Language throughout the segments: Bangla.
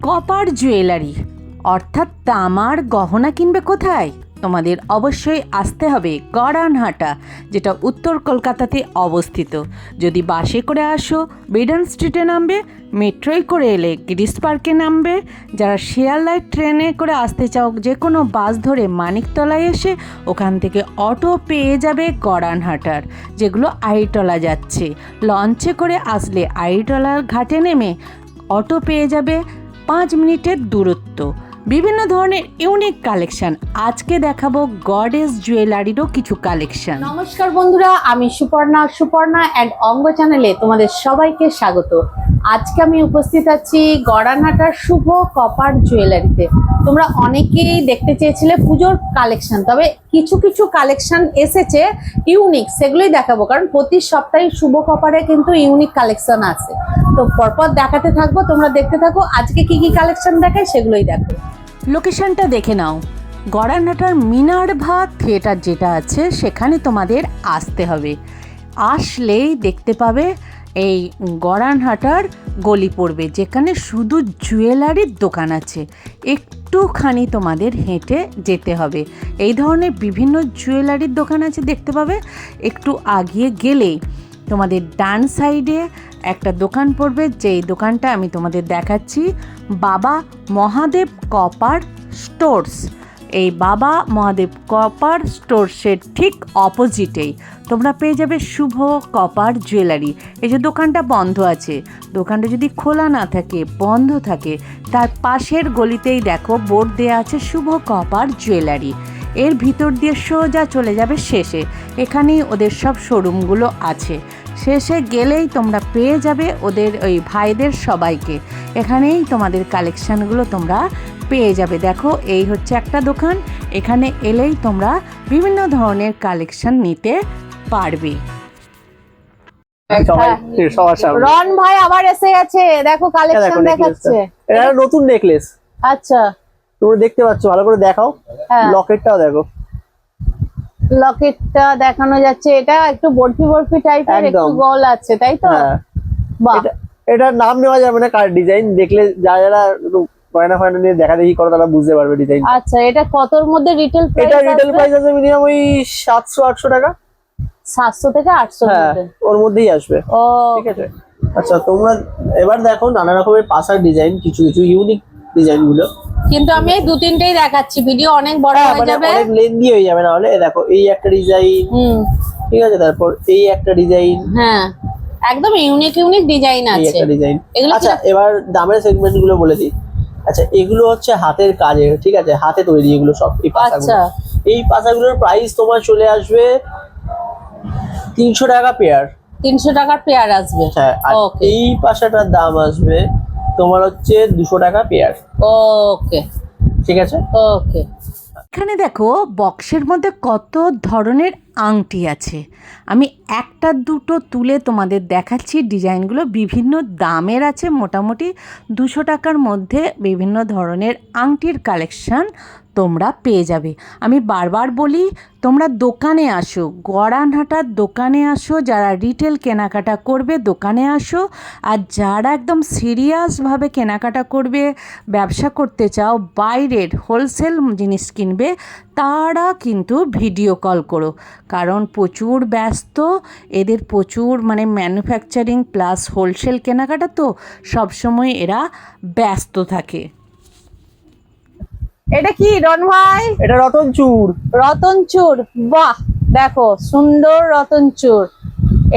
কপার জুয়েলারি অর্থাৎ তামার গহনা কিনবে কোথায়? তোমাদের অবশ্যই আসতে হবে গড়ানহাটা, যেটা উত্তর কলকাতাতে অবস্থিত। যদি বাসে করে আসো বিডন স্ট্রিটে নামবে, মেট্রোয় করে এলে গিরিশ পার্কে নামবে। যারা শিয়ালদায় ট্রেনে করে আসতে চাও, যে কোনো বাস ধরে মানিকতলায় এসে ওখান থেকে অটো পেয়ে যাবে গড়ানহাটার, যেগুলো আইটলা যাচ্ছে। লঞ্চে করে আসলে আইটলার ঘাটে নেমে অটো পেয়ে যাবে 5 মিনিটের দূরত্ব। বিভিন্ন ধরনের ইউনিক কালেকশন আজকে দেখাবো গডেস জুয়েলারিরও কিছু কালেকশন। নমস্কার বন্ধুরা, আমি সুপর্ণা অ্যান্ড অঙ্গ চ্যানেলে তোমাদের সবাইকে স্বাগত। আজকে আমি উপস্থিত আছি গড়ানহাটার শুভ কপার জুয়েলারিতে। তোমরা অনেকেই দেখতে চেয়েছিলে পুজোর কালেকশন, তবে কিছু কিছু কালেকশন এসেছে ইউনিক, সেগুলোই দেখাবো। কারণ প্রতি সপ্তাহে শুভ কপারে কিন্তু ইউনিক কালেকশন আছে, তো পরপর দেখাতে থাকবো, তোমরা দেখতে থাকো। আজকে কি কি কালেকশন দেখায় সেগুলোই দেখো। লোকেশনটা দেখে নাও, গড়ানহাটার মিনার্ভা থিয়েটার যেটা আছে সেখানে তোমাদের আসতে হবে। আসলেই দেখতে পাবে এই গড়ানহাটার গলি পড়বে, যেখানে শুধু জুয়েলারির দোকান আছে। একটুখানি তোমাদের হেঁটে যেতে হবে। এই ধরনের বিভিন্ন জুয়েলারির দোকান আছে, দেখতে পাবে। একটু আগিয়ে গেলেই তোমাদের ডান সাইডে একটা দোকান পড়বে, যেই দোকানটা আমি তোমাদের দেখাচ্ছি, বাবা মহাদেব কপার স্টোর্স। এই বাবা মহাদেব কপার স্টোর্সের ঠিক অপোজিটেই তোমরা পেয়ে যাবে শুভ কপার জুয়েলারি। এই যে দোকানটা বন্ধ আছে, দোকানটা যদি খোলা না থাকে, বন্ধ থাকে, তার পাশের গলিতেই দেখো বোর্ড দেওয়া আছে শুভ কপার জুয়েলারি। এর ভিতর দিয়ে সোজা চলে যাবে শেষে, এখানেই ওদের সব শোরুমগুলো আছে। শেষে গেলেই তোমরা পেয়ে যাবে ওদের ওই ভাইদের সবাইকে। এখানেই তোমাদের কালেকশানগুলো তোমরা পেয়ে যাবে। দেখো, এই হচ্ছে একটা দোকান, এখানে এলেই তোমরা বিভিন্ন ধরনের কালেকশন নিতে পারবে। রন ভাই আবার এসে গেছে, দেখো কালেকশন দেখাচ্ছে। এটা নতুন নেকলেস। আচ্ছা, তোমরা দেখতে পাচ্ছ, ভালো করে দেখাও। লকেটটাও দেখো, লকেটটা দেখানো যাচ্ছে। এটা একটু বরফি টাইপের, একটু গোল আছে, তাই তো? বাহ, এটা নাম নেওয়া যাবে না, কার ডিজাইন দেখলে যারা গয়না ফয়না নিয়ে দেখা দেখি করে তারা বুঝতে পারবে ডিজাইন। আচ্ছা, এটা কতর মধ্যে রিটেল প্রাইস? এটা রিটেল প্রাইস আছে মিনিমাম ওই 700-800 টাকা। 700 থেকে 800 এর মধ্যে, ওর মধ্যেই আসবে। ও ঠিক আছে। আচ্ছা, তোমরা এবার দেখো নানা রকমের পাসার ডিজাইন, কিছু কিছু ইউনিক ডিজাইন গুলো। কিন্তু আমি এই 2-3টেই দেখাচ্ছি, ভিডিও অনেক বড় হয়ে যাবে, অনেক লেন্দি হয়ে যাবে। না হলে দেখো এই একটা ডিজাইন, ঠিক আছে, তারপর এই একটা ডিজাইন। হ্যাঁ, একদম ইউনিক ডিজাইন আছে, এই একটা ডিজাইন। আচ্ছা, এবার দামের সেগমেন্ট গুলো বলে দিই। আচ্ছা, এগুলো হচ্ছে হাতের কাজের, ঠিক আছে, হাতে তৈরি এগুলো সব। এই পাসাগুলো, এই পাসাগুলোর প্রাইস তোমার চলে আসবে 300 টাকা পেয়ার। 300 টাকার পেয়ার আসবে। হ্যাঁ, আর এই পাসাটার দাম আসবে তোমার হচ্ছে 200 টাকা পেয়ার। ওকে, ঠিক আছে। ওকে, এখানে দেখো বক্সের মধ্যে কত ধরনের আংটি আছে। আমি একটা দুটো তুলে তোমাদের দেখাচ্ছি। ডিজাইনগুলো বিভিন্ন দামের আছে, মোটামুটি 200 টাকার মধ্যে বিভিন্ন ধরনের আংটির কালেকশান তোমরা পেয়ে যাবে। আমি বারবার বলি, তোমরা দোকানে আসো, গড়ানহাটার দোকানে আসো। যারা রিটেল কেনাকাটা করবে দোকানে আসো, আর যারা একদম সিরিয়াসভাবে কেনাকাটা করবে, ব্যবসা করতে চাও, বাইরের হোলসেল জিনিস কিনবে, তারা কিন্তু ভিডিও কল করো। কারণ প্রচুর ব্যস্ত এদের, প্রচুর মানে ম্যানুফ্যাকচারিং প্লাস হোলসেল কেনাকাটা, তো সবসময় এরা ব্যস্ত থাকে। এটা কি রন ভাই? এটা রতন চূড়। রতন চূড়, বাহ, দেখো সুন্দর রতন চূড়।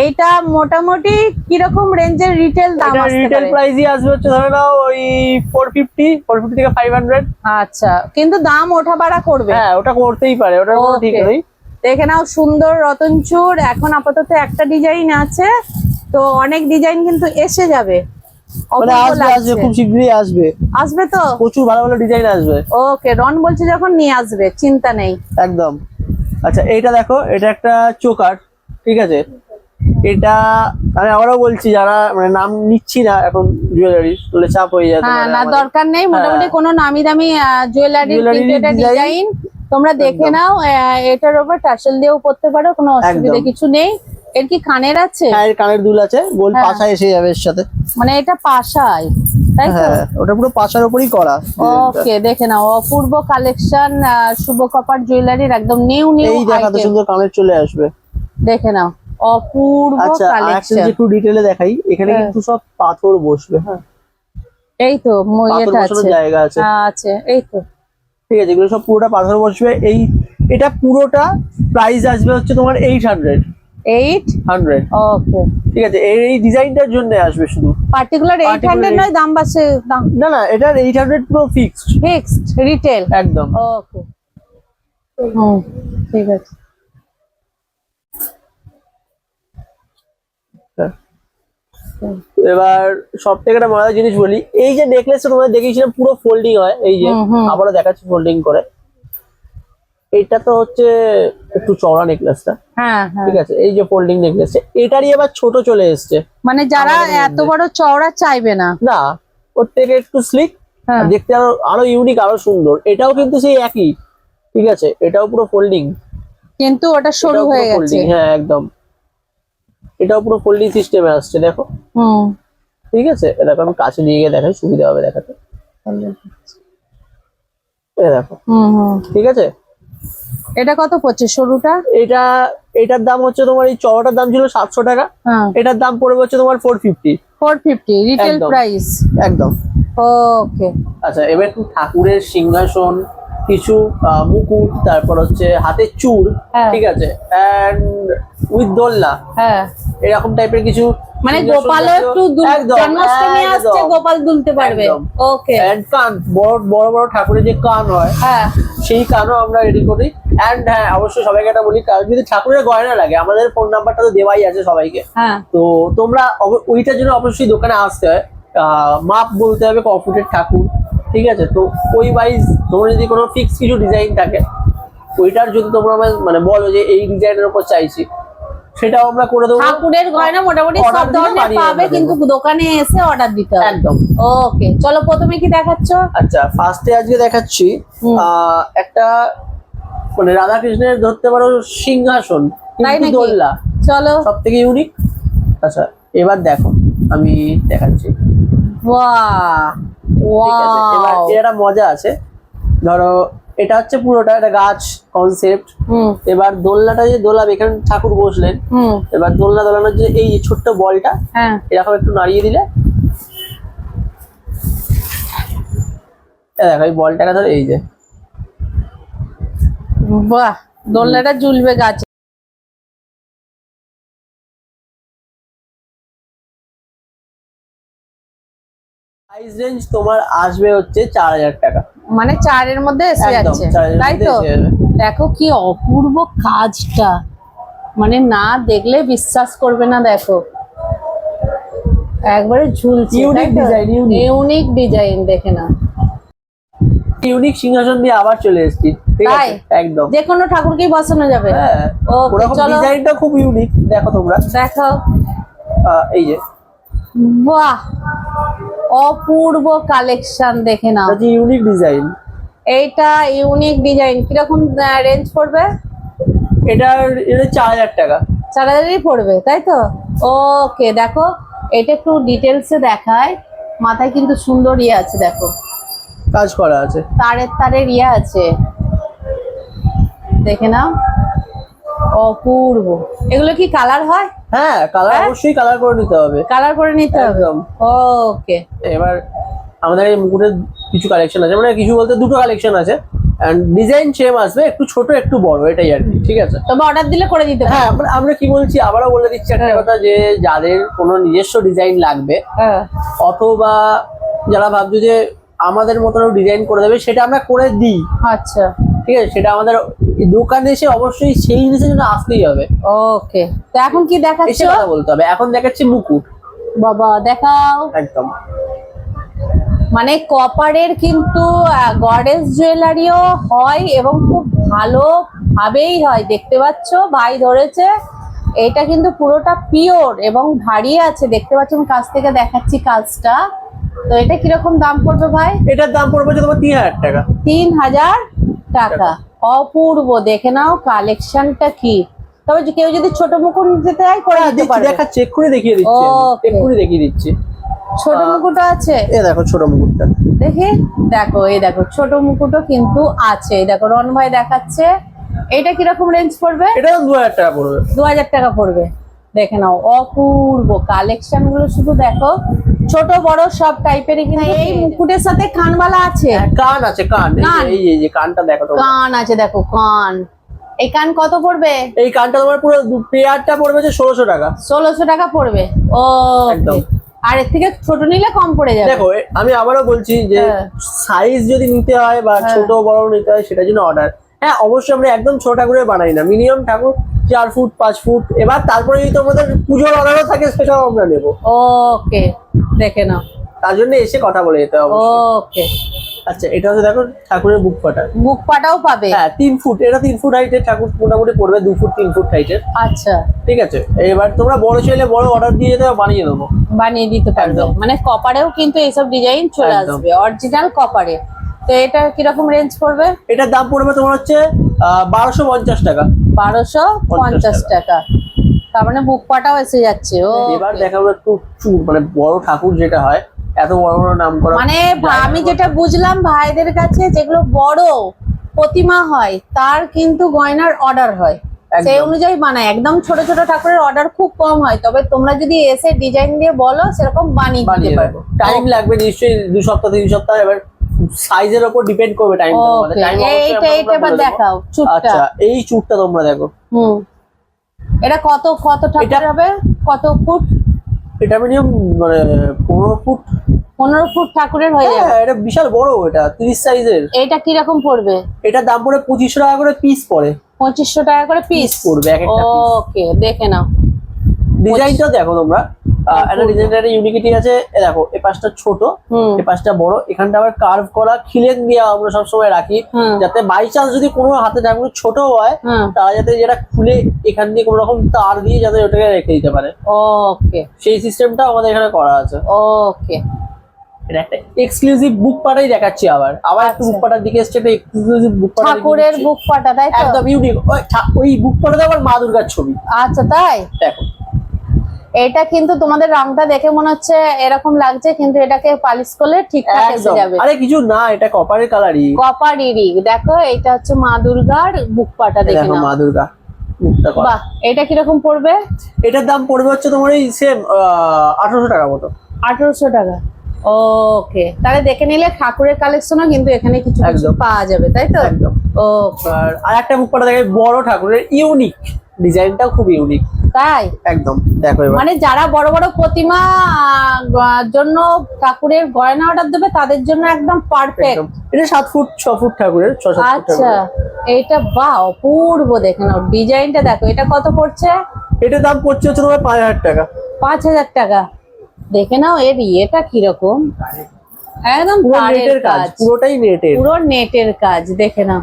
এইটা মোটামুটি কিরকম রেঞ্জের রিটেল দাম আসতে পারে? রিটেল প্রাইসই আসবে হচ্ছে ধরে নাও ওই 450 থেকে 500। আচ্ছা, কিন্তু দাম ওঠা বাড়া করবে। হ্যাঁ, ওটা করতেই পারে, ওটা কোনো ঠিক নেই। দেখে নাও, সুন্দর রতন চূড়। এখন আপাতত একটা ডিজাইন আছে, তো অনেক ডিজাইন কিন্তু এসে যাবে, আসবে খুব শীঘ্রই আসবে। আসবে তো, প্রচুর ভালো ভালো ডিজাইন আসবে। ওকে, রন বলছে যখন নিয়ে আসবে, চিন্তা নেই একদম। আচ্ছা, এইটা দেখো, এটা একটা চোকার, ঠিক আছে। এটা আমি আবারও বলছি, যারা মানে নাম নিচ্ছি না এখন জুয়েলারি, বলে চাপ হয়ে যায়। হ্যাঁ, না দরকার নেই। মোটামুটি কোনো নামি দামি জুয়েলারি ডিজাইন তোমরা দেখে নাও। এটার উপর টার্সেল দিয়েও পরতে পারো, কোনো অসুবিধা কিছু নেই। এর কি কানের আছে? হ্যাঁ এর কানের দুল আছে, গোল হ্যাঁ। পাশা এসে যাবে এর সাথে। মানে এটা পাশায়, তাই তো? হ্যাঁ ওটা পুরো পাশার উপরই করা। ওকে, দেখে নাও অপূর্ব কালেকশন, শুভ কপার জুয়েলারির একদম নিউ নিউ এই দেখাতে আইটেম। সুন্দর কানের চলে আসবে। দেখে নাও অপূর্ব আচ্ছা আরেকটা কালেকশন। যদি একটু ডিটেইলে দেখাই, এখানে হ্যাঁ। কিন্তু সব পাথর বসবে। হ্যাঁ এই তো পাথর এটা বসানোর আছে, জায়গা আছে। আছে এই তো। ঠিক আছে, এগুলো সব পুরোটা পাথর বসবে। এটা পুরোটা প্রাইস আসবে হচ্ছে তোমার 800। 800। ওকে, ঠিক আছে, এই ডিজাইনটার জন্য আসবে শুধু। পার্টিকুলার 800 নয়, দাম বাড়ছে, দাম না না, এটার 800 পুরো ফিক্সড, ফিক্সড রিটেল একদম। ওকে। হুম, ঠিক আছে। এবার সব থেকে একটা মজার জিনিস বলি, এই যে নেকলেসটা তোমাদের দেখিয়েছিলাম পুরো ফোল্ডিং হয়, এই যে আবারও দেখাচ্ছি ফোল্ডিং করে। এটা তো হচ্ছে একটু চওড়া নেকলেসটা, হ্যাঁ হ্যাঁ, ঠিক আছে, এই যে ফোল্ডিং নেকলেসটা এটারই এবার ছোট চলে এসছে। মানে যারা আমাদের এত মধ্যে। বড় চওড়া চাইবে না, না, ওর থেকে একটু স্লিক, হ্যাঁ, দেখতে আরো আরো ইউনিক, আরো সুন্দর। এটাও কিন্তু সেই একই, ঠিক আছে, এটাও পুরো ফোল্ডিং, কিন্তু ওটা সরু হয়ে গেছে। হ্যাঁ একদম, এটাও পুরো ফোল্ডিং সিস্টেমে আসছে, দেখো। হুম, ঠিক আছে, এরকম আমি কাছে নিয়ে গিয়ে দেখাই, সুবিধা হবে দেখাতে। এই দেখো, হুম হুম। ঠিক আছে। এটা কত পড়ছে সরুটা? এটার দাম হচ্ছে তোমার, এই চওড়াটার দাম ছিল 700 টাকা, হ্যাঁ, এটার দাম পড়বে হচ্ছে তোমার 450। 450 রিটেল একদম। প্রাইস। একদম। ওকে, আচ্ছা এবার একটু ঠাকুরের সিংহাসন, কিছু মুকুট, তারপর হচ্ছে হাতের চূড়, হ্যাঁ। ঠিক আছে, এন্ড উইথ দোলনা, হ্যাঁ, এরকম টাইপের কিছু মানে সিংহাসন গোপালও জাতীয়- একটু একদম, জন্মাষ্টমী আসছে, একদম, গোপাল দুলতে পারবে। একদম। ওকে, And কান, বড় বড় বড় ঠাকুরের যে কান হয়, হ্যাঁ সেই কানও আমরা রেডি করি। এন্ড হ্যাঁ অবশ্যই সবাইকে একটা বলি, কারণ যদি ঠাকুরের গয়না লাগে, আমাদের ফোন নাম্বারটা তো দেওয়াই আছে সবাইকে, হ্যাঁ, তো তোমরা ওইটার জন্য অবশ্যই দোকানে আসতে হয়। মাপ বলতে হবে ক ফুটের ঠাকুর, ঠিক আছে, তো ওই ওয়াইজ তোমার যদি কোনো ফিক্স কিছু ডিজাইন থাকে, ওইটার যদি তোমরা মানে বলো যে এই ডিজাইনের উপর চাইছি, সেটাও আমরা করে দেবো। ঠাকুরের গয়না মোটামুটি Order সব দিলে ধরনের বানিয়ে পাবে, দেবো। কিন্তু দোকানে এসে অর্ডার দিতে হবে। একদম। ওকে, চলো প্রথমে কি দেখাচ্ছ? আচ্ছা ফার্স্টে আজকে দেখাচ্ছি হুম। একটা মানে রাধাকৃষ্ণের ধরতে পারো সিংহাসন, তাই কিন্তু নাকি? দোলনা, চলো। সব থেকে ইউনিক। আচ্ছা এবার দেখো, আমি দেখাচ্ছি, বাহ, ঠিক আছে। এবার ওয়াও, এর একটা মজা আছে, ধরো এটা হচ্ছে পুরোটা একটা গাছ কনসেপ্ট। হুম এবার দোলনাটা যে দোলাবে, এখানে ঠাকুর বসলেন, হুম, এবার দোলনা দোলানোর যে এই যে ছোট্ট বলটা, হ্যাঁ, এরকম একটু নাড়িয়ে দিলে, দেখো এই বলটাকে ধরো, এই যে বাহ, দোলনাটা ঝুলবে গাছে। প্রাইস রেঞ্জ তোমার আসবে হচ্ছে 4000 টাকা। মানে 4-এর মধ্যে এসে একদম, যাচ্ছে, 4-এর তাই মধ্যে তো? এসে যাবে। দেখো কি অপূর্ব কাজটা, মানে না দেখলে বিশ্বাস করবে না। দেখো একবারে ঝুলছে, Unique design, unique। Unique design, দেখে না। ইউনিক সিংহাসন দিয়ে আবার চলে এসেছি, ঠিক তাই? আছে, একদম। যে কোনো ঠাকুরকেই বসানো যাবে। হ্যাঁ, ওকে, ওরকম চলো ডিজাইনটা খুব ইউনিক, দেখো তোমরা, দেখো। এই যে বাহ, অপূর্ব কালেকশন, দেখে নাও। এটা যে ইউনিক ডিজাইন, এইটা ইউনিক ডিজাইন। কিরকম রেঞ্জ পড়বে? এটা 4000 টাকা। 4000-ই পড়বে, তাই তো? ওকে, দেখো এটা একটু ডিটেলসে দেখায়। মাথায় কিন্তু সুন্দর ইয়ে আছে, দেখো কাজ করা আছে, তারের তারের ইয়ে আছে, দেখে নাও, অপূর্ব। এগুলো কি কালার হয়? হ্যাঁ কালার হ্যাঁ? অবশ্যই কালার করে নিতে হবে, কালার করে নিতে হবে। একদম। ওকে, এবার আমাদের এই মুকুটের কিছু কালেকশন আছে, মানে কিছু বলতে দুটো কালেকশন আছে, এন্ড ডিজাইন সেম আসবে, একটু ছোট একটু বড়, এটাই আর কি, ঠিক আছে। তবে অর্ডার দিলে করে দিতে হ্যাঁ পারবো। আমরা কি বলছি, আবারও বলে দিচ্ছি একটা হ্যাঁ। কথা, যে যাদের কোনো নিজস্ব ডিজাইন লাগবে, হ্যাঁ, অথবা যারা ভাবছো যে আমাদের মতন ডিজাইন করে দেবে, সেটা আমরা করে দিই, আচ্ছা, ঠিক আছে। সেটা আমাদের দোকানে এসে অবশ্যই সেই জিনিসের জন্য আসতেই হবে, ওকে। তো এখন কি এসে দেখাচ্ছ? কথা বলতে হবে। এখন দেখাচ্ছি মুকুট, বাবা দেখাও। একদম। মানে কপারের কিন্তু গডেস জুয়েলারিও হয়, এবং খুব ভালো ভাবেই হয়। দেখতে পাচ্ছ ভাই ধরেছে, এটা কিন্তু পুরোটা পিওর এবং ভারী আছে। দেখতে পাচ্ছ, আমি কাছ থেকে দেখাচ্ছি কাজটা। তো এটা কিরকম দাম পড়বে ভাই? এটার দাম পড়বে হচ্ছে তোমার 3000 টাকা। 3000 টাকা। অপূর্ব, দেখে নাও কালেকশনটা কি। তবে কেউ যদি ছোট মুকুট নিতে চায় করে দিতে পারবে। দেখা চেক করে দেখিয়ে দিচ্ছি, Okay. এক্ষুনি দেখিয়ে দিচ্ছি। ছোট মুকুটও আছে, এ দেখো ছোট মুকুটটা, দেখি দেখো, এই দেখো ছোট মুকুটও কিন্তু আছে। এই দেখো রন ভাই দেখাচ্ছে। এটা কিরকম রেঞ্জ পড়বে? এটা 2000 টাকা পড়বে। 2000 টাকা পড়বে। দেখে নাও, অপূর্ব কালেকশন গুলো শুধু দেখো, ছোট বড় সব টাইপেরই। কিন্তু এই মুকুটের সাথে কানবালা আছে, কান আছে, কান কান। এই যে কানটা দেখো তোমরা। কান আছে, দেখো কান। এই কান কত পড়বে? এই কানটা তোমার পুরো পেয়ারটা পড়বে যে 1600 টাকা। 1600 টাকা পড়বে। ও একদম। আর এর থেকে ছোট নিলে কম পড়ে যাবে। দেখো আমি আবারও বলছি যে হ্যাঁ। সাইজ যদি নিতে হয় বা হ্যাঁ। ছোট বড় নিতে হয় সেটার জন্য অর্ডার। হ্যাঁ অবশ্যই আমরা একদম ছোট ঠাকুরে বানাই না, মিনিমাম ঠাকুর 4 ফুট 5 ফুট। এবার তারপরে যদি তোমাদের পুজোর অর্ডারও থাকে সেটাও আমরা নেবো, ওকে দেখে নাও। তার জন্য এসে কথা বলে যেতে হবে। ওকে আচ্ছা এটা হচ্ছে দেখো ঠাকুরের বুক পাটা। মুখ পাটাও পাবে। হ্যাঁ 3 ফুট, এটা 3 ফুট হাইটের ঠাকুর মোটামুটি পড়বে, 2 ফুট 3 ফুট হাইটের। আচ্ছা ঠিক আছে, এবার তোমরা বড় চাইলে বড় অর্ডার দিয়ে দেবে, বানিয়ে দেবো। বানিয়ে দিতে পারবে। একদম। মানে কপারেও কিন্তু এইসব ডিজাইন চলে একদম। আসবে, অরিজিনাল কপারে। তো এটা কিরকম রেঞ্জ পড়বে? এটার দাম পড়বে তোমার হচ্ছে 1250 টাকা। 1250 টাকা। তার মানে বুক পাটাও এসে যাচ্ছে। ও এবার দেখাবো একটু মানে বড় ঠাকুর যেটা হয়, এত বড় বড় নাম করা। মানে আমি যেটা বুঝলাম ভাইদের কাছে যেগুলো বড় প্রতিমা হয় তার কিন্তু গয়নার অর্ডার হয়, একদম। সেই অনুযায়ী বানায়। একদম ছোট ছোট ঠাকুরের অর্ডার খুব কম হয়, তবে তোমরা যদি এসে ডিজাইন দিয়ে বলো সেরকম বানিয়ে দিতে বানিয়ে পারবো। দেবো। টাইম লাগবে নিশ্চয়ই 2 সপ্তাহ 3 সপ্তাহ, এবার সাইজের উপর ডিপেন্ড করবে টাইম। ওকে এইটা এবার দেখাও চুটটা। আচ্ছা এই চুটটা তোমরা দেখো। এটা কত কত ঠাকুর হবে? কত ফুট? এটা মিনিমাম মানে 15 ফুট। 15 ফুট ঠাকুরের হয়ে যাবে। হ্যাঁ এটা বিশাল বড়, এটা 30 সাইজের। এটা কিরকম পড়বে? এটার দাম পড়ে 2500 টাকা করে পিস পড়ে। 2500 টাকা করে পিস পড়বে এক একটা পিস। ওকে দেখে নাও ডিজাইনটা দেখো তোমরা, একটা ডিজাইনের একটা ইউনিকিটি আছে। এ দেখো এই পাশটা ছোট, এই পাশটা বড়, এখানটা আবার কার্ভ করা খিলেন দিয়ে আমরা সবসময় রাখি, যাতে বাই চান্স যদি কোনো হাতে ঠাকুর ছোট হয় তারা যাতে যেটা খুলে এখান দিয়ে কোনো রকম তার দিয়ে যাতে ওটাকে রেখে দিতে পারে। ওকে সেই সিস্টেমটাও আমাদের এখানে করা আছে। ওকে এটা একটা এক্সক্লুসিভ বুক পাটাই দেখাচ্ছি। আবার একটু বুক পাটার দিকে এসছে, একটা এক্সক্লুসিভ বুক পাটা ঠাকুরের বুক পাটা, তাই তো? একদম ইউনিক। ওই বুক পাটাতে আবার মা দুর্গার ছবি। আচ্ছা তাই? দেখো এটা কিন্তু তোমাদের রংটা দেখে মনে হচ্ছে এরকম লাগছে, কিন্তু এটাকে পালিশ করলে ঠিকঠাক এসে একদম। যাবে। আরে কিছু না, এটা কপারের কালারই। Copper Eric. দেখো এটা হচ্ছে মা দুর্গার বুক পাটা, দেখে দেখো নাও। মা দুর্গা মুখটা করা। বাহ, এটা কিরকম পড়বে? এটার দাম পড়বে হচ্ছে তোমার এই সেম 1800 টাকা মতো। 1800 টাকা। ওকে তাহলে দেখে নিলে ঠাকুরের কালেকশনও কিন্তু এখানে কিছু কিছু একদম। পাওয়া যাবে, তাই তো? একদম। ওকে আর একটা বুক পাটা দেখে বড় ঠাকুরের, ইউনিক ডিজাইনটাও খুব ইউনিক। তাই? একদম দেখো এবার। মানে যারা বড় বড় প্রতিমা জন্য ঠাকুরের গয়না অর্ডার দেবে তাদের জন্য একদম পারফেক্ট। একদম। এটা 7 ফুট 6 ফুট ঠাকুরের, 6-7 ফুট আচ্ছা ঠাকুরের। এইটা বাহ অপূর্ব, দেখে নাও ডিজাইনটা দেখো। এটা কত পড়ছে? এটার দাম পড়ছে হচ্ছে তোমার 5000 টাকা। 5000 টাকা। দেখে নাও এর ইয়েটা কিরকম, একদম পুরো তারের নেটের কাজ, কাজ, পুরোটাই নেটের। পুরো নেটের কাজ। দেখে নাও।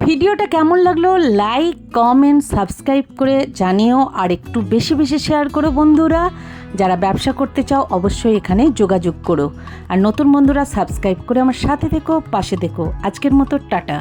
ভিডিওটা কেমন লাগলো লাইক কমেন্ট সাবস্ক্রাইব করে জানিও, আর একটু বেশি বেশি শেয়ার করো বন্ধুরা। যারা ব্যবসা করতে চাও অবশ্যই এখানে যোগাযোগ করো, আর নতুন বন্ধুরা সাবস্ক্রাইব করে আমার সাথে থেকো, পাশে থেকো। আজকের মতো টাটা।